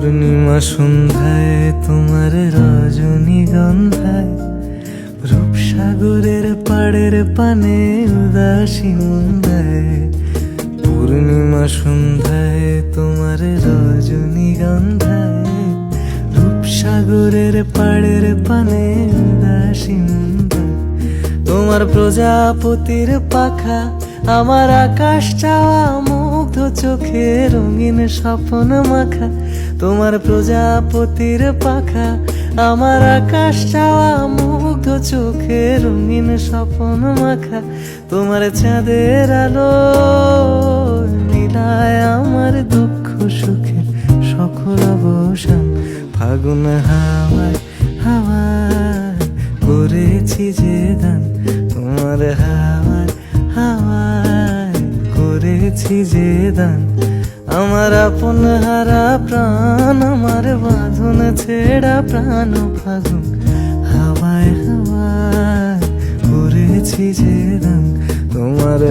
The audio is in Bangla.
পূর্ণিমা সন্ধ্যায় তোমার রজনীগন্ধায় রূপসাগরের পাড়ের পানে উদাসী মন্দায়। পূর্ণিমা সন্ধ্যায় তোমার রজনীগন্ধায় রূপসাগরের পাড়ের পানে উদাসী মন্দায়। তোমার প্রজাপতির পাখা আমার আকাশ চাওয়া মুগ্ধ চোখে রঙিন স্বপ্ন মাখা। তোমার প্রজাপতির পাখা আমার আকাশ চাওয়া মুগ্ধ চোখে রঙিন স্বপ্ন মাখা। তোমার চাঁদের আলো নীলায় আমার দুঃখ সুখের সকল অবসান। ফাগুন হাওয়ায় হাওয়ায় করেছি যে দান, তোমার হাওয়ায় হাওয়ায় করেছি যে দান। আমার আপন হারা প্রাণ আমার বাঁধন ছেড়া প্রাণ ফাগুন হাওয়ায় হাওয়ায় করেছি যে দান। তোমার